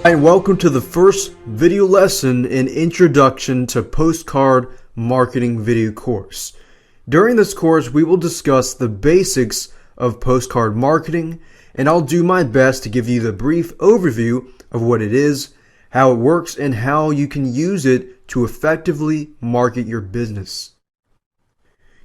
Hi, and welcome to the first video lesson in Introduction to Postcard Marketing video course. During this course, we will discuss the basics of postcard marketing, and I'll do my best to give you the brief overview of what it is, how it works, and how you can use it to effectively market your business.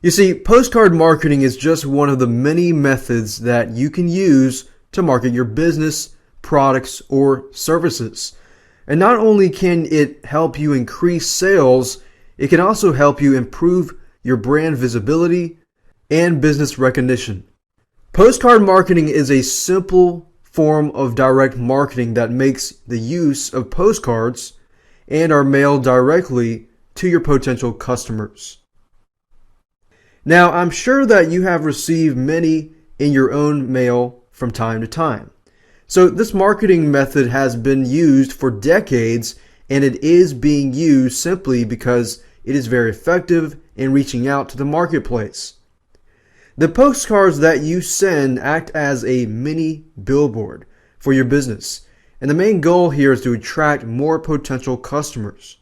You see, postcard marketing is just one of the many methods that you can use to market your business, products, or services. And not only can it help you increase sales, it can also help you improve your brand visibility and business recognition. Postcard marketing is a simple form of direct marketing that makes the use of postcards and are mailed directly to your potential customers. Now, I'm sure that you have received many in your own mail from time to time. So this marketing method has been used for decades, and it is being used simply because it is very effective in reaching out to the marketplace. The postcards that you send act as a mini billboard for your business, and the main goal here is to attract more potential customers.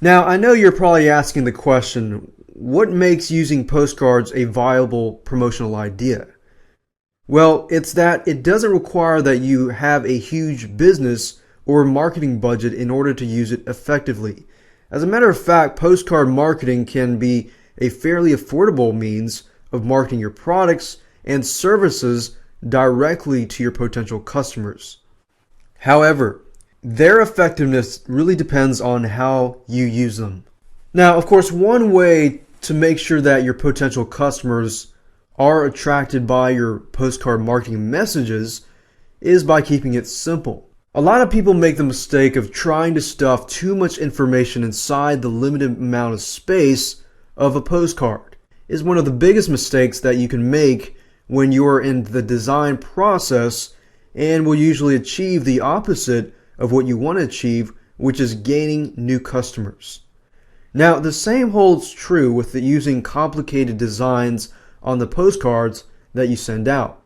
Now, I know you're probably asking the question, what makes using postcards a viable promotional idea? Well, it's that it doesn't require that you have a huge business or marketing budget in order to use it effectively. As a matter of fact, postcard marketing can be a fairly affordable means of marketing your products and services directly to your potential customers. However, their effectiveness really depends on how you use them. Now, of course, one way to make sure that your potential customers are attracted by your postcard marketing messages is by keeping it simple. A lot of people make the mistake of trying to stuff too much information inside the limited amount of space of a postcard. It is one of the biggest mistakes that you can make when you're in the design process, and will usually achieve the opposite of what you want to achieve, which is gaining new customers. Now, the same holds true with using complicated designs on the postcards that you send out.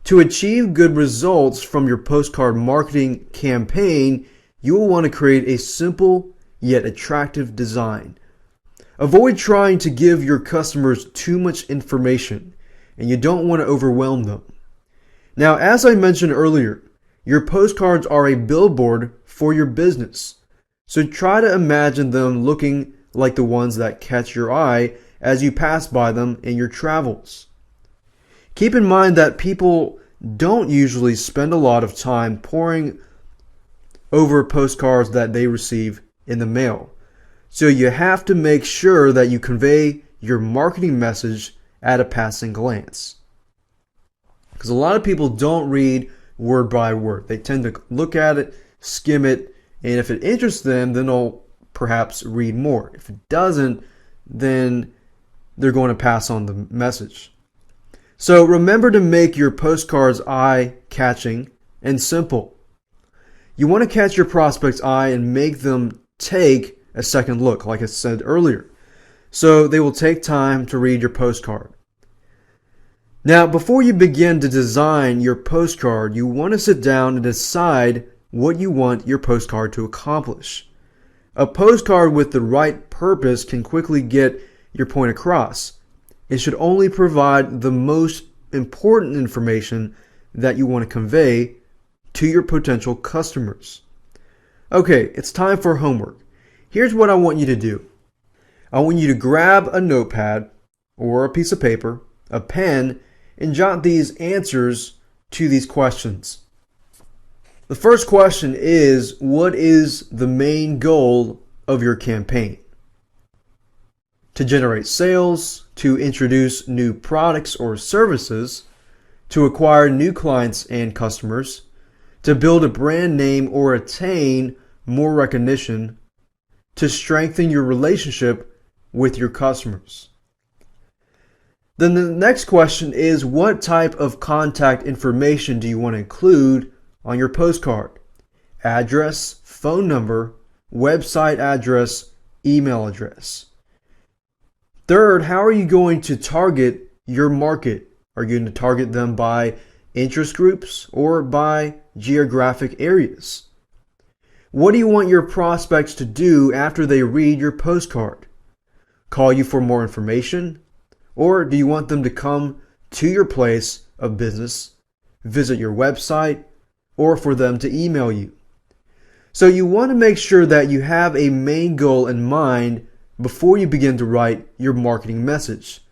To achieve good results from your postcard marketing campaign, you will want to create a simple yet attractive design. Avoid trying to give your customers too much information, and you don't want to overwhelm them. Now, as I mentioned earlier, your postcards are a billboard for your business. So try to imagine them looking like the ones that catch your eye as you pass by them in your travels. Keep in mind that people don't usually spend a lot of time poring over postcards that they receive in the mail. So you have to make sure that you convey your marketing message at a passing glance. Because a lot of people don't read word by word. They tend to look at it, skim it, and if it interests them, then they'll perhaps read more. If it doesn't, then they're going to pass on the message. So remember to make your postcards eye-catching and simple. You want to catch your prospect's eye and make them take a second look, like I said earlier. So they will take time to read your postcard. Now, before you begin to design your postcard, you want to sit down and decide what you want your postcard to accomplish. A postcard with the right purpose can quickly get your point across. It should only provide the most important information that you want to convey to your potential customers. Okay, it's time for homework. Here's what I want you to do. I want you to grab a notepad or a piece of paper, a pen, and jot these answers to these questions. The first question is, what is the main goal of your campaign? To generate sales, to introduce new products or services, to acquire new clients and customers, to build a brand name or attain more recognition, to strengthen your relationship with your customers. Then the next question is, what type of contact information do you want to include on your postcard? Address, phone number, website address, email address. Third, how are you going to target your market? Are you going to target them by interest groups or by geographic areas. What do you want your prospects to do after they read your postcard? Call you for more information? Or do you want them to come to your place of business, visit your website, or for them to email you? So you want to make sure that you have a main goal in mind before you begin to write your marketing message.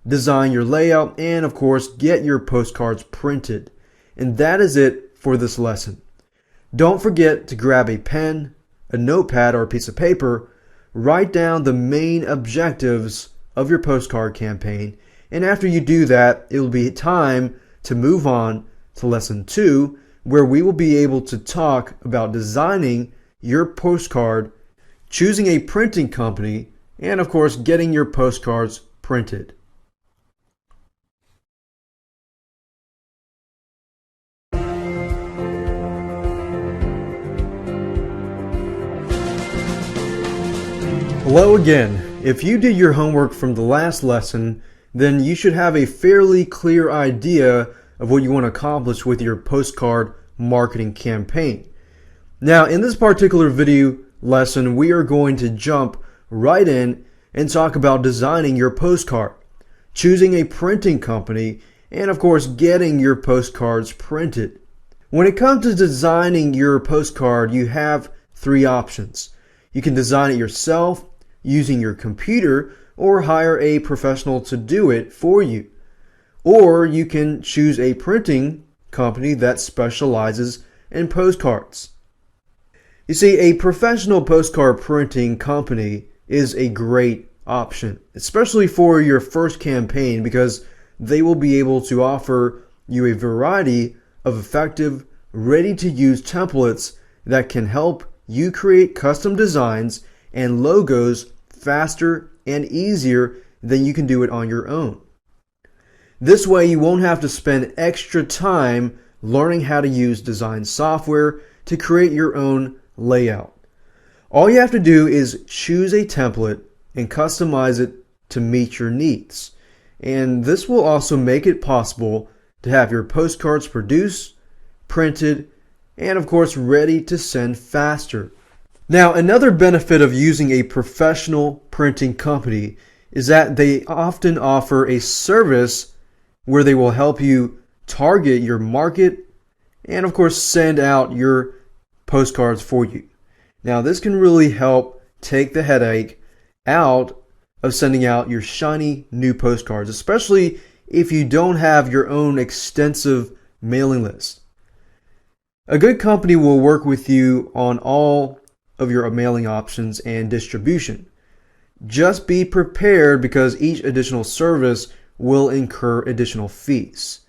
Design your layout and, of course, get your postcards printed. And that is it for this lesson. Don't forget to grab a pen, a notepad, or a piece of paper. Write down the main objectives of your postcard campaign. And after you do that, it will be time to move on to lesson 2, where we will be able to talk about designing your postcard, choosing a printing company, and of course, getting your postcards printed. Hello again. If you did your homework from the last lesson, then you should have a fairly clear idea of what you want to accomplish with your postcard marketing campaign. Now, in this particular video lesson, we are going to jump right in and talk about designing your postcard, choosing a printing company, and of course, getting your postcards printed. When it comes to designing your postcard, you have 3 options. You can design it yourself using your computer or hire a professional to do it for you. Or you can choose a printing company that specializes in postcards. You see, a professional postcard printing company is a great option, especially for your first campaign, because they will be able to offer you a variety of effective, ready-to-use templates that can help you create custom designs and logos faster and easier than you can do it on your own. This way you won't have to spend extra time learning how to use design software to create your own layout. All you have to do is choose a template and customize it to meet your needs. And this will also make it possible to have your postcards produced, printed, and of course ready to send faster. Now, another benefit of using a professional printing company is that they often offer a service where they will help you target your market and of course send out your postcards for you. Now, this can really help take the headache out of sending out your shiny new postcards, especially if you don't have your own extensive mailing list. A good company will work with you on all of your mailing options and distribution. Just be prepared because each additional service will incur additional fees.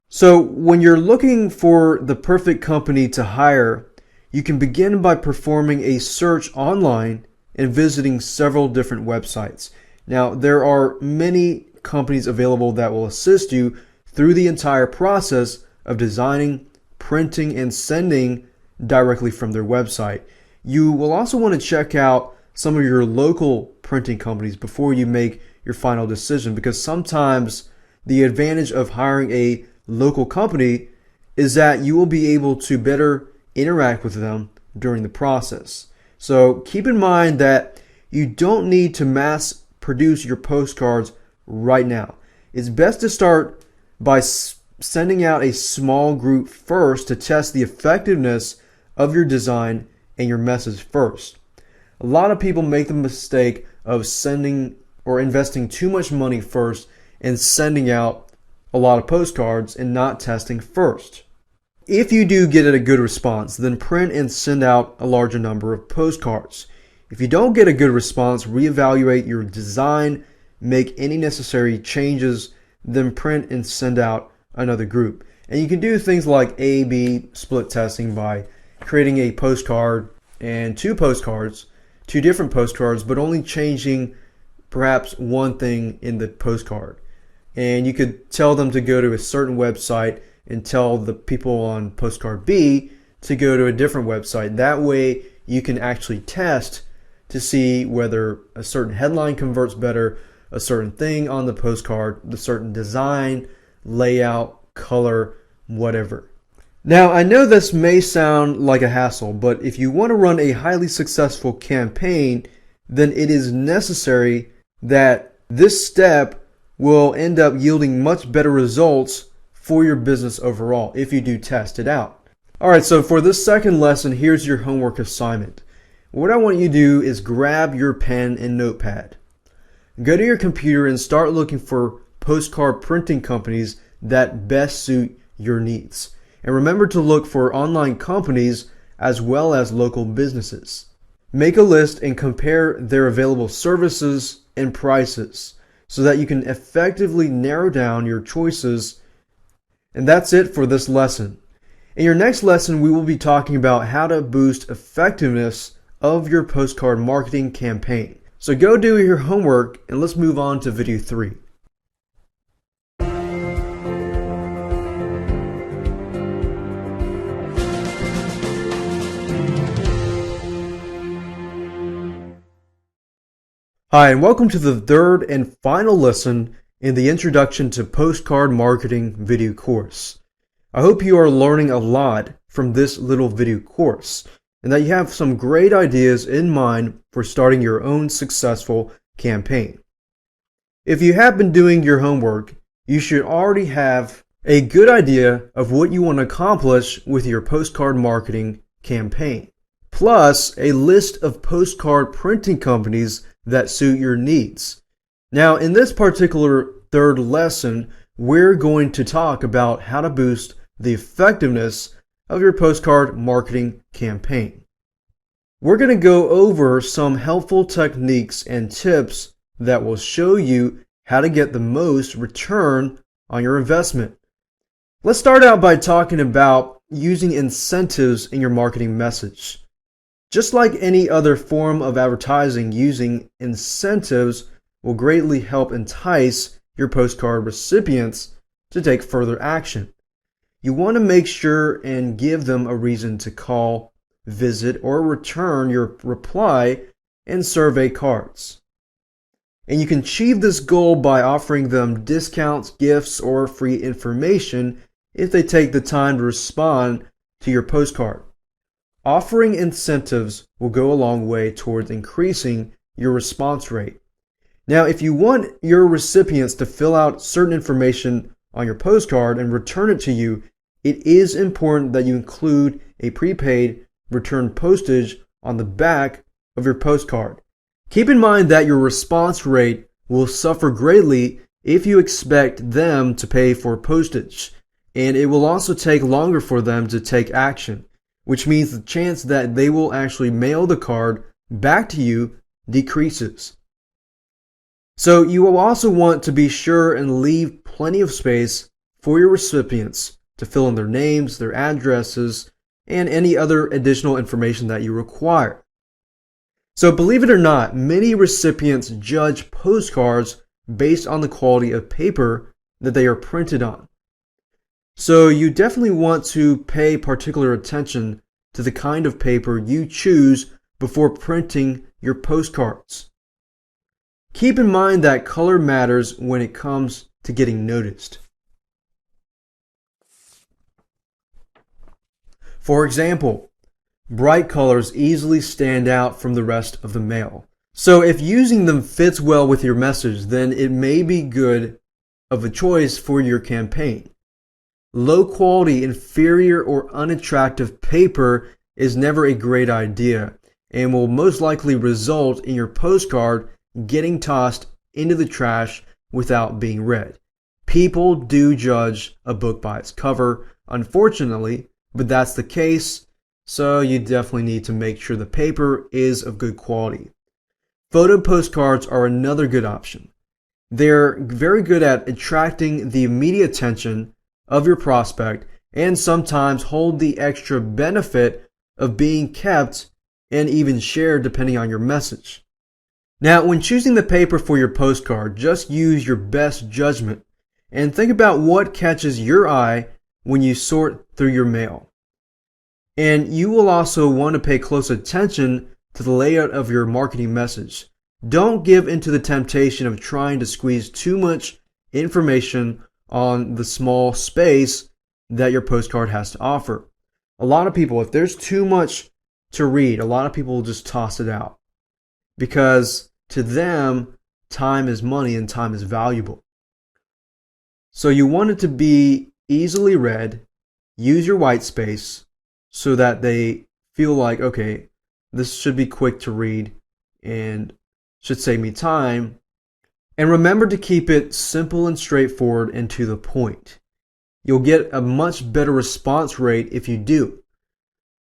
So when you're looking for the perfect company to hire, you can begin by performing a search online and visiting several different websites. Now, there are many companies available that will assist you through the entire process of designing, printing, and sending directly from their website. You will also want to check out some of your local printing companies before you make your final decision, because sometimes the advantage of hiring a local company is that you will be able to better interact with them during the process. So keep in mind that you don't need to mass produce your postcards right now. It's best to start by sending out a small group first to test the effectiveness of your design and your message first. A lot of people make the mistake of sending or investing too much money first and sending out a lot of postcards and not testing first. If you do get a good response, then print and send out a larger number of postcards. If you don't get a good response, reevaluate your design, make any necessary changes, then print and send out another group. And you can do things like A/B split testing by creating a postcard and 2 postcards, 2 different postcards, but only changing perhaps one thing in the postcard. And you could tell them to go to a certain website and tell the people on postcard B to go to a different website. That way you can actually test to see whether a certain headline converts better, a certain thing on the postcard, the certain design, layout, color, whatever. Now, I know this may sound like a hassle, but if you want to run a highly successful campaign, then it is necessary that this step will end up yielding much better results for your business overall if you do test it out. Alright, so for this second lesson, here's your homework assignment. What I want you to do is grab your pen and notepad. Go to your computer and start looking for postcard printing companies that best suit your needs. And remember to look for online companies as well as local businesses. Make a list and compare their available services and prices so that you can effectively narrow down your choices. And that's it for this lesson. In your next lesson, we will be talking about how to boost effectiveness of your postcard marketing campaign. So go do your homework and let's move on to video 3. Hi, and welcome to the third and final lesson in the Introduction to Postcard Marketing video course. I hope you are learning a lot from this little video course and that you have some great ideas in mind for starting your own successful campaign. If you have been doing your homework, you should already have a good idea of what you want to accomplish with your postcard marketing campaign, plus a list of postcard printing companies that suit your needs. Now, in this particular third lesson, we're going to talk about how to boost the effectiveness of your postcard marketing campaign. We're going to go over some helpful techniques and tips that will show you how to get the most return on your investment. Let's start out by talking about using incentives in your marketing message. Just like any other form of advertising, using incentives will greatly help entice your postcard recipients to take further action. You want to make sure and give them a reason to call, visit, or return your reply and survey cards. And you can achieve this goal by offering them discounts, gifts, or free information if they take the time to respond to your postcard. Offering incentives will go a long way towards increasing your response rate. Now, if you want your recipients to fill out certain information on your postcard and return it to you, it is important that you include a prepaid return postage on the back of your postcard. Keep in mind that your response rate will suffer greatly if you expect them to pay for postage, and it will also take longer for them to take action, which means the chance that they will actually mail the card back to you decreases. So you will also want to be sure and leave plenty of space for your recipients to fill in their names, their addresses, and any other additional information that you require. So believe it or not, many recipients judge postcards based on the quality of paper that they are printed on. So you definitely want to pay particular attention to the kind of paper you choose before printing your postcards. Keep in mind that color matters when it comes to getting noticed. For example, bright colors easily stand out from the rest of the mail. So if using them fits well with your message, then it may be good of a choice for your campaign. Low quality, inferior, or unattractive paper is never a great idea and will most likely result in your postcard getting tossed into the trash without being read. People do judge a book by its cover, unfortunately, but that's the case, so you definitely need to make sure the paper is of good quality. Photo postcards are another good option. They're very good at attracting the immediate attention of your prospect and sometimes hold the extra benefit of being kept and even shared depending on your message. Now, when choosing the paper for your postcard, just use your best judgment and think about what catches your eye when you sort through your mail. And you will also want to pay close attention to the layout of your marketing message. Don't give into the temptation of trying to squeeze too much information on the small space that your postcard has to offer. A lot of people, if there's too much to read, a lot of people will just toss it out because to them, time is money and time is valuable. So you want it to be easily read. Use your white space so that they feel like, okay, this should be quick to read and should save me time. And remember to keep it simple and straightforward and to the point. You'll get a much better response rate if you do.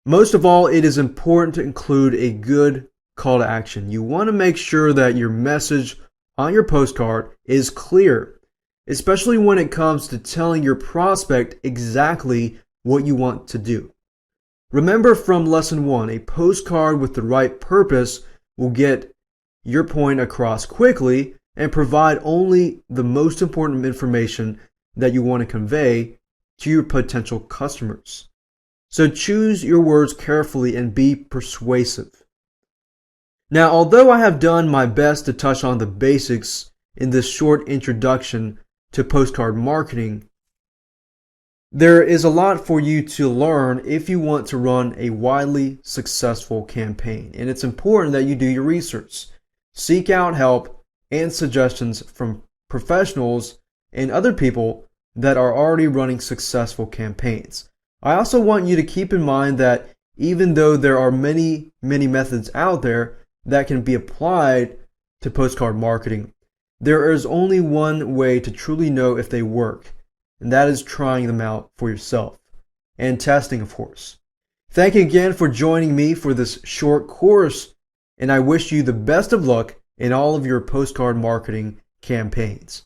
Most of all, it is important to include a good call to action. You want to make sure that your message on your postcard is clear, especially when it comes to telling your prospect exactly what you want to do. Remember from lesson 1, a postcard with the right purpose will get your point across quickly and provide only the most important information that you want to convey to your potential customers. So choose your words carefully and be persuasive. Now, although I have done my best to touch on the basics in this short introduction to postcard marketing, there is a lot for you to learn if you want to run a widely successful campaign. And it's important that you do your research. Seek out help and suggestions from professionals and other people that are already running successful campaigns. I also want you to keep in mind that even though there are many methods out there that can be applied to postcard marketing, there is only one way to truly know if they work, and that is trying them out for yourself and testing, of course. Thank you again for joining me for this short course, and I wish you the best of luck in all of your postcard marketing campaigns.